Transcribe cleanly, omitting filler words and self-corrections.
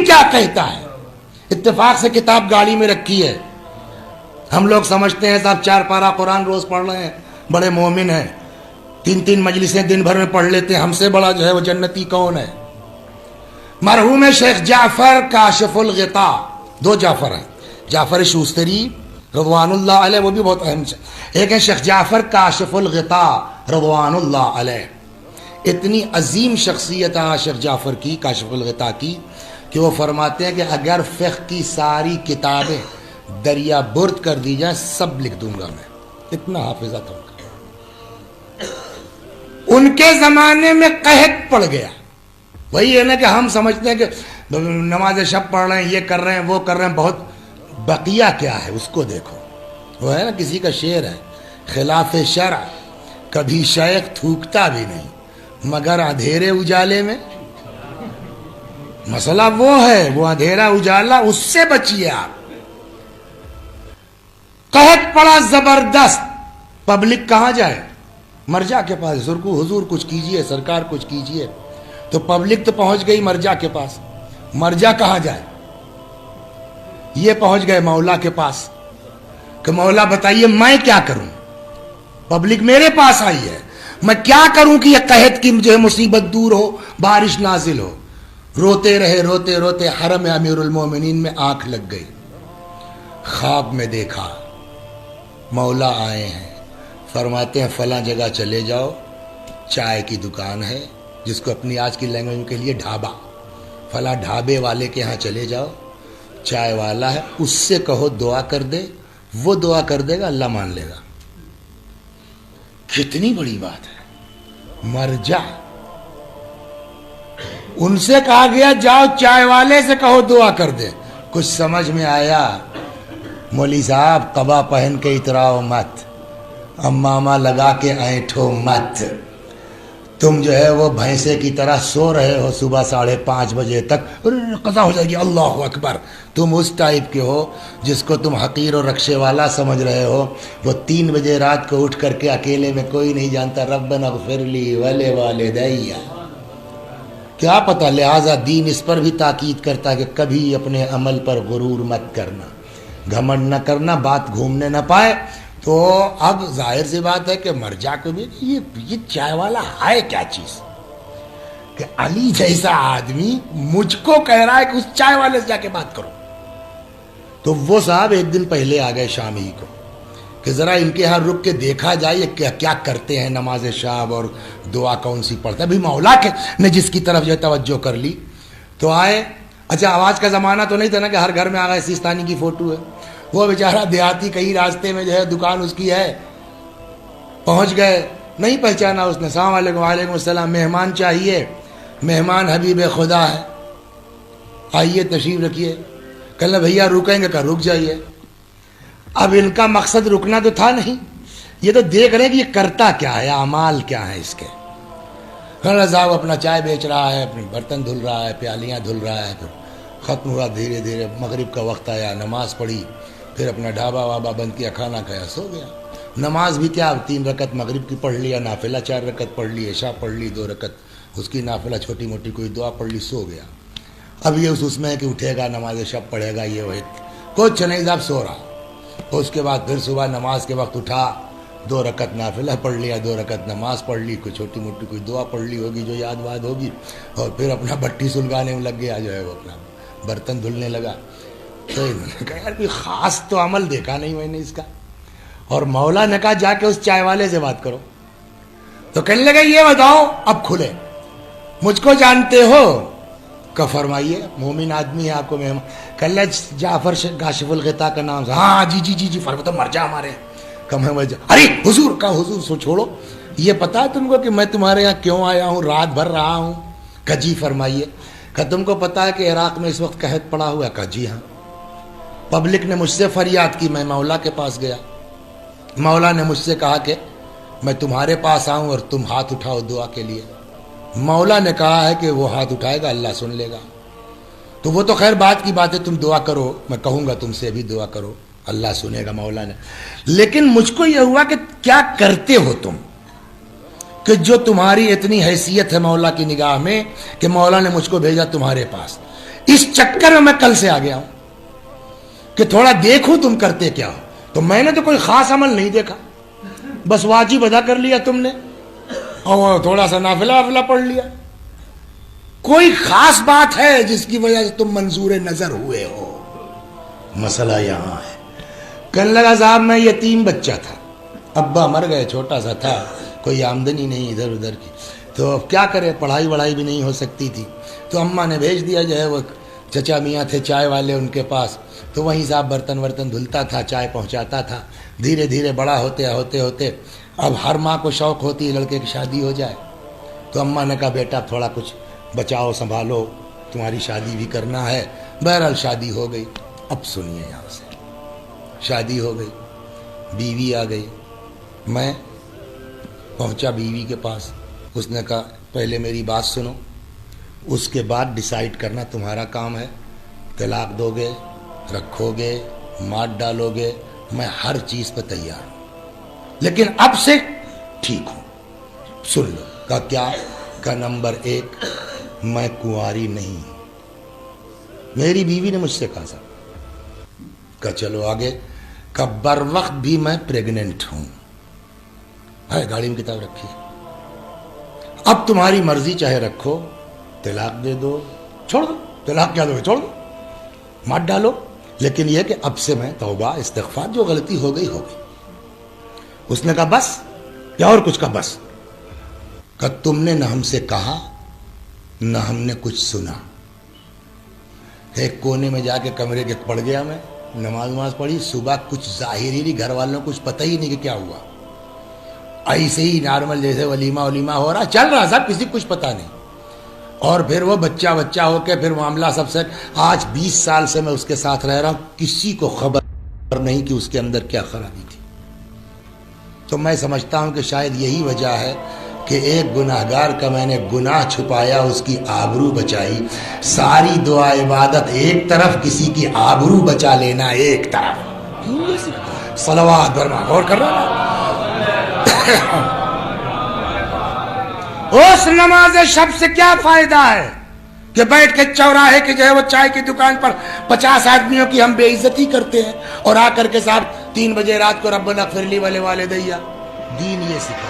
دین کیا کہتا ہے. اتفاق سے کتاب گاڑی میں رکھی ہے. ہم لوگ سمجھتے ہیں صاحب 4 پارہ قرآن روز پڑھ رہے ہیں, بڑے مومن ہیں, 3 مجلسیں دن بھر میں پڑھ لیتے ہیں, ہم سے بڑا جو ہے وہ جنتی کون ہے. مرحوم شیخ جعفر کاشف الغطاء, 2 جعفر ہیں, جعفر شوستری رضوان اللہ علیہ, وہ بھی بہت اہم ہے, ایک ہے شیخ جعفر کاشف الغطاء رضوان اللہ علیہ. اتنی عظیم شخصیت ہے شیخ جعفر کی کاشف الغطاء کی کہ وہ فرماتے ہیں کہ اگر فقہ کی ساری کتابیں دریا برد کر دی جائیں سب لکھ دوں گا میں, اتنا حافظہ تھا ان کا. ان کے زمانے میں قحط پڑ گیا. وہی ہے نا کہ ہم سمجھتے ہیں کہ نماز شب پڑھ رہے ہیں, یہ کر رہے ہیں, وہ کر رہے ہیں, بہت بقیہ کیا ہے اس کو دیکھو. وہ ہے نا کسی کا شعر ہے, خلاف شرع کبھی شیخ تھوکتا بھی نہیں مگر اندھیرے اجالے میں. مسئلہ وہ ہے, وہ اندھیرا اجالا, اس سے بچیے آپ. قحط پڑا زبردست, پبلک کہاں جائے؟ مرجع کے پاس. حضور کچھ کیجئے, سرکار کچھ کیجئے. تو پبلک تو پہنچ گئی مرجع کے پاس. مرجع کہاں جائے؟ یہ پہنچ گئے مولا کے پاس کہ مولا بتائیے میں کیا کروں, پبلک میرے پاس آئی ہے, میں کیا کروں کہ یہ قحط کی جو ہے مصیبت دور ہو, بارش نازل ہو. روتے رہے, روتے روتے حرم امیر المومنین میں آنکھ لگ گئی. خواب میں دیکھا مولا آئے ہیں, فرماتے ہیں فلاں جگہ چلے جاؤ, چائے کی دکان ہے جس کو اپنی آج کی لینگویج کے لیے ڈھابا, فلاں ڈھابے والے کے ہاں چلے جاؤ, چائے والا ہے, اس سے کہو دعا کر دے, وہ دعا کر دے گا, اللہ مان لے گا. کتنی بڑی بات ہے. مرجع, ان سے کہا گیا جاؤ چائے والے سے کہو دعا کر دے. کچھ سمجھ میں آیا؟ مولوی صاحب قبا پہن کے اتراؤ مت, امامہ لگا کے اینٹھو مت. تم جو ہے وہ بھینسے کی طرح سو رہے ہو صبح 5:30 بجے تک, قضا ہو جائے گی, اللہ اکبر. تم اس ٹائپ کے ہو جس کو تم حقیر اور رکشے والا سمجھ رہے ہو. وہ 3 بجے رات کو اٹھ کر کے اکیلے میں, کوئی نہیں جانتا, ربنا اغفر لی ولوالدی. کیا پتہ. لہٰذا دین اس پر بھی تاکید کرتا ہے کہ کبھی اپنے عمل پر غرور مت کرنا, گھمنڈ نہ کرنا, بات گھومنے نہ پائے. تو اب ظاہر سی بات ہے کہ مرجع کو بھی یہ چائے والا ہے کیا چیز کہ علی جیسا آدمی مجھ کو کہہ رہا ہے کہ اس چائے والے سے جا کے بات کرو. تو وہ صاحب ایک دن پہلے آ گئے شام ہی کو کہ ذرا ان کے ہاں رک کے دیکھا جائے کیا کرتے ہیں, نماز شب اور دعا کون سی پڑھتا ہے. بھی مولا کے نے جس کی طرف جو توجہ کر لی تو آئے. اچھا آواز کا زمانہ تو نہیں تھا نا کہ ہر گھر میں آ گئے سیستانی کی فوٹو ہے. وہ بیچارہ دیہاتی کہیں راستے میں جو ہے دکان اس کی ہے, پہنچ گئے, نہیں پہچانا اس نے. السلام علیکم. وعلیکم السلام. مہمان چاہیے؟ مہمان حبیب خدا ہے, آئیے تشریف رکھیے. کہنے بھیا رکیں گے, کہ رک جائیے. اب ان کا مقصد رکنا تو تھا نہیں, یہ تو دیکھ رہے ہیں کہ یہ کرتا کیا ہے, اعمال کیا ہے اس کے. صاحب اپنا چائے بیچ رہا ہے, اپنے برتن دھل رہا ہے, پیالیاں دھل رہا ہے. پھر ختم ہوا دھیرے دھیرے, مغرب کا وقت آیا, نماز پڑھی, پھر اپنا ڈھابا وابا بند کیا, کھانا کھایا, سو گیا. نماز بھی کیا 3 رکعت مغرب کی پڑھ لیا, نافلہ 4 رکعت پڑھ لی, عشاء پڑھ لی 2 رکعت اس کی نافلہ چھوٹی موٹی کوئی دعا پڑھ لی, سو گیا. اب یہ اس میں ہے کہ اٹھے گا, نماز شب پڑھے گا, یہ وہ کچھ نہیں صاحب, سو رہا. اس کے بعد پھر صبح نماز کے وقت اٹھا, 2 رکعت نافلہ پڑھ لیا, 2 رکعت نماز پڑھ لی, کوئی چھوٹی موٹی کوئی دعا پڑھ لی ہوگی جو یاد واد ہوگی, اور پھر اپنا بٹی سلگانے میں لگ گیا, جو ہے وہ اپنا برتن دھلنے لگا. تو یار کوئی خاص تو عمل دیکھا نہیں میں نے اس کا. اور مولا نے کہا جا کے اس چائے والے سے بات کرو. تو کہنے لگا یہ بتاؤ اب کھلے, مجھ کو جانتے ہو؟ کہ فرمائیے. مومن آدمی ہے, آپ کو مہمان. کہنے لگا جعفر کاشف الغطاء کا نام. ہاں جی جی جی جی. فرماتا مرجع ہمارے. ارے حضور کا, حضور سو چھوڑو, یہ پتا ہے تم کو کہ میں تمہارے یہاں کیوں آیا ہوں, رات بھر رہا ہوں؟ کہ جی فرمائیے. کہ تم کو پتا ہے کہ عراق میں اس وقت قحط پڑا ہوا ہے؟ کہ جی ہاں. پبلک نے مجھ سے فریاد کی, میں مولا کے پاس گیا, مولا نے مجھ سے کہا کہ میں تمہارے پاس آؤں اور تم ہاتھ اٹھاؤ دعا کے لیے. مولا نے کہا ہے کہ وہ ہاتھ اٹھائے گا اللہ سن لے گا. تو وہ تو خیر بات کی بات ہے, تم دعا کرو, میں کہوں گا تم سے بھی دعا کرو, اللہ سنے گا مولا نے. لیکن مجھ کو یہ ہوا کہ کیا کرتے ہو تم کہ جو تمہاری اتنی حیثیت ہے مولا کی نگاہ میں کہ مولا نے مجھ کو بھیجا تمہارے پاس. اس چکر میں کل سے آ گیا ہوں کہ تھوڑا دیکھوں تم کرتے کیا ہو. تو میں نے تو کوئی خاص عمل نہیں دیکھا, بس واجب ادا کر لیا تم نے اور تھوڑا سا نافلہ وافلہ پڑھ لیا. کوئی خاص بات ہے جس کی وجہ سے تم منظور نظر ہوئے ہو؟ مسئلہ یہاں ہے. کہنے لگا صاحب میں یتیم بچہ تھا, ابا مر گئے, چھوٹا سا تھا, کوئی آمدنی نہیں ادھر ادھر کی, تو اب کیا کرے, پڑھائی وڑھائی بھی نہیں ہو سکتی تھی. تو اماں نے بھیج دیا, جو ہے وہ چچا میاں تھے چائے والے ان کے پاس, تو وہیں صاحب برتن ورتن دھلتا تھا, چائے پہنچاتا تھا. دھیرے دھیرے بڑا ہوتے اب ہر ماں کو شوق ہوتی ہے لڑکے کی شادی ہو جائے. تو اماں نے کہا بیٹا تھوڑا کچھ بچاؤ سنبھالو, تمہاری شادی بھی کرنا ہے. بہرحال شادی ہو گئی. اب سنیے یہاں سے, شادی ہو گئی, بیوی آ گئی, میں پہنچا بیوی کے پاس. اس نے کہا پہلے میری بات سنو, اس کے بعد ڈیسائیڈ کرنا تمہارا کام ہے. طلاق دو گے, رکھو گے, مار ڈالو گے, میں ہر چیز پہ تیار ہوں, لیکن اب سے ٹھیک ہوں. سن لو. کہا کیا؟ کا نمبر 1 میں کنواری نہیں ہوں. میری بیوی نے مجھ سے کہا صاحب. کہا چلو آگے. کہ بر وقت بھی میں پریگننٹ ہوں. ہے گاڑی میں کتاب رکھی ہے. اب تمہاری مرضی, چاہے رکھو, طلاق دے دو, چھوڑ دو. طلاق کیا دو گے, چھوڑ دو, مت ڈالو. لیکن یہ کہ اب سے میں توبہ استغفار, جو غلطی ہو گئی ہو گئی. اس نے کہا بس, یا اور کچھ کہا؟ بس. کہ تم نے نہ ہم سے کہا نہ ہم نے کچھ سنا. ایک کونے میں جا کے کمرے کے پڑ گیا میں, نماز پڑھی. صبح کچھ ظاہر ہی نہیں, گھر والوں کو کچھ پتہ ہی نہیں کہ کیا ہوا. ایسے ہی نارمل جیسے ولیمہ ہو رہا, چل رہا صاحب, کسی کو کچھ پتہ نہیں. اور پھر وہ بچہ ہو کے پھر معاملہ سب سے. آج 20 سال سے میں اس کے ساتھ رہ رہا ہوں, کسی کو خبر نہیں کہ اس کے اندر کیا خرابی تھی. تو میں سمجھتا ہوں کہ شاید یہی وجہ ہے کہ ایک گناہگار کا میں نے گناہ چھپایا, اس کی آبرو بچائی. ساری دعا عبادت ایک طرف, کسی کی آبرو بچا لینا ایک طرف. صلوات برما غور کر رہا. اس نماز شب سے کیا فائدہ ہے کہ بیٹھ کے چوراہے کے جو ہے وہ چائے کی دکان پر 50 آدمیوں کی ہم بے عزتی کرتے ہیں, اور آ کر کے صاحب 3 بجے رات کو ربنا اغفر لی والدیّ. دین یہ سکھا.